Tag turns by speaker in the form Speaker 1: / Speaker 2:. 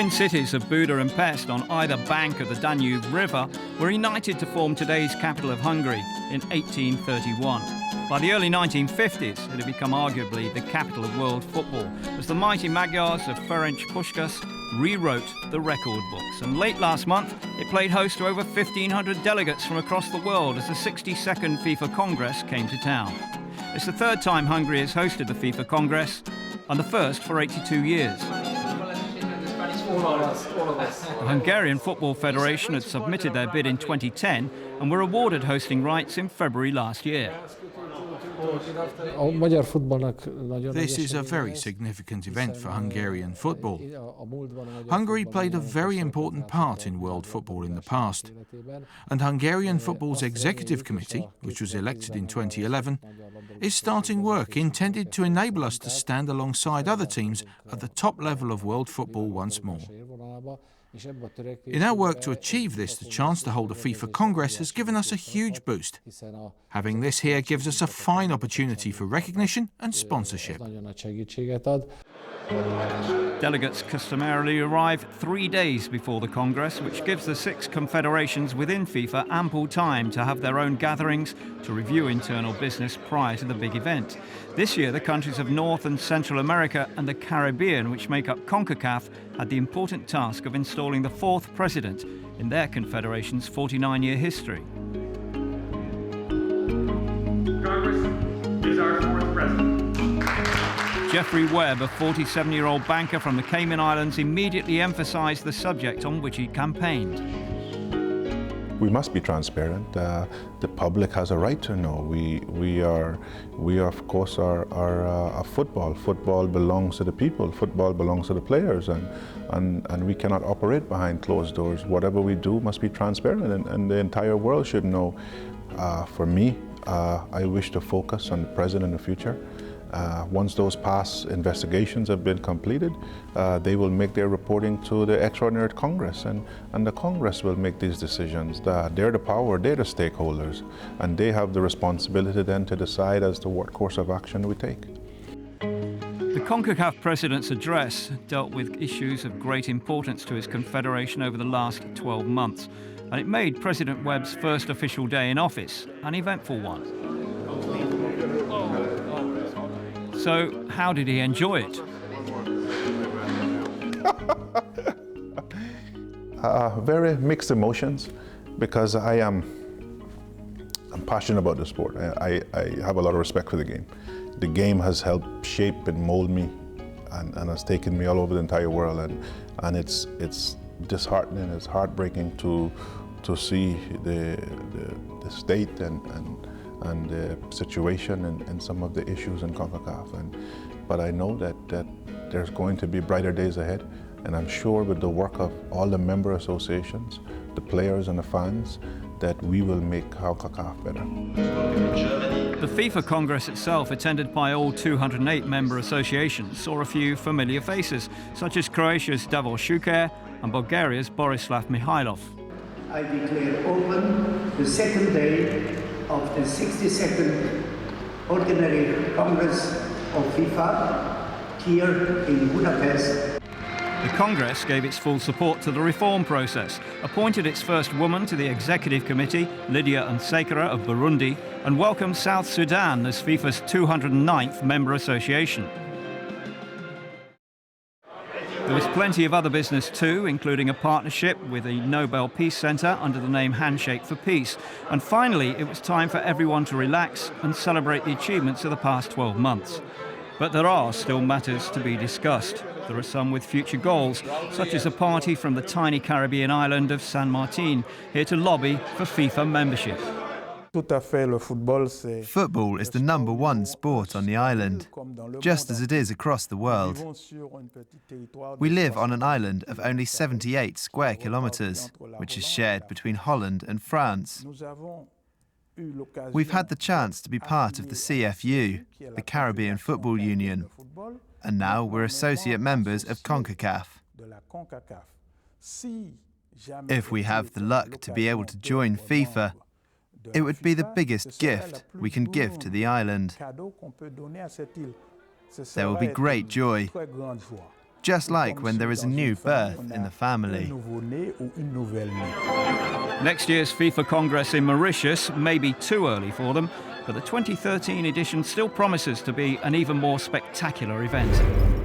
Speaker 1: twin cities of Buda and Pest on either bank of the Danube River were united to form today's capital of Hungary in 1831. By the early 1950s, it had become arguably the capital of world football, as the mighty Magyars of Ferenc Puskás rewrote the record books. And late last month, it played host to over 1,500 delegates from across the world as the 62nd FIFA Congress came to town. It's the third time Hungary has hosted the FIFA Congress, and the first for 82 years. The Hungarian Football Federation had submitted their bid in 2010 and were awarded hosting rights in February last year.
Speaker 2: This is a very significant event for Hungarian football. Hungary played a very important part in world football in the past, and Hungarian football's executive committee, which was elected in 2011, is starting work intended to enable us to stand alongside other teams at the top level of world football once more. In our work to achieve this, the chance to hold a FIFA Congress has given us a huge boost. Having this here gives us a fine opportunity for recognition and sponsorship.
Speaker 1: Delegates customarily arrive 3 days before the Congress, which gives the 6 confederations within FIFA ample time to have their own gatherings to review internal business prior to the big event. This year, the countries of North and Central America and the Caribbean, which make up Concacaf, had the important task of installing the 4th president in their confederation's 49-year history.
Speaker 3: Congress is our 4th president.
Speaker 1: Jeffrey Webb, a 47-year-old banker from the Cayman Islands, immediately emphasised the subject on which he campaigned.
Speaker 4: We must be transparent. The public has a right to know. We of course are football. Football belongs to the people. Football belongs to the players, and we cannot operate behind closed doors. Whatever we do must be transparent, and the entire world should know. For me, I wish to focus on the present and the future. Once those past investigations have been completed, they will make their reporting to the Extraordinary Congress, and the Congress will make these decisions. They're the power, they're the stakeholders, and they have the responsibility then to decide as to what course of action we take.
Speaker 1: The Concacaf president's address dealt with issues of great importance to his confederation over the last 12 months, and it made President Webb's first official day in office an eventful one. So, how did he enjoy it?
Speaker 4: Very mixed emotions, because I'm passionate about the sport. I have a lot of respect for the game. The game has helped shape and mold me, and has taken me all over the entire world. And it's disheartening, it's heartbreaking to see the state and the situation and some of the issues in Concacaf. But I know that there's going to be brighter days ahead, and I'm sure with the work of all the member associations, the players and the fans, that we will make Concacaf better.
Speaker 1: The FIFA Congress itself, attended by all 208 member associations, saw a few familiar faces, such as Croatia's Davor Šuker and Bulgaria's Borislav Mihailov.
Speaker 5: I declare open the second day of the 62nd Ordinary Congress of FIFA here in Budapest.
Speaker 1: The Congress gave its full support to the reform process, appointed its first woman to the executive committee, Lydia Nsekera of Burundi, and welcomed South Sudan as FIFA's 209th member association. There was plenty of other business too, including a partnership with the Nobel Peace Centre under the name Handshake for Peace. And finally, it was time for everyone to relax and celebrate the achievements of the past 12 months. But there are still matters to be discussed. There are some with future goals, such as a party from the tiny Caribbean island of San Martin, here to lobby for FIFA membership.
Speaker 6: Football is the #1 sport on the island, just as it is across the world. We live on an island of only 78 square kilometres, which is shared between Holland and France. We've had the chance to be part of the CFU, the Caribbean Football Union, and now we're associate members of Concacaf. If we have the luck to be able to join FIFA, it would be the biggest gift we can give to the island. There will be great joy. just like when there is a new birth in the family.
Speaker 1: Next year's FIFA Congress in Mauritius may be too early for them, but the 2013 edition still promises to be an even more spectacular event.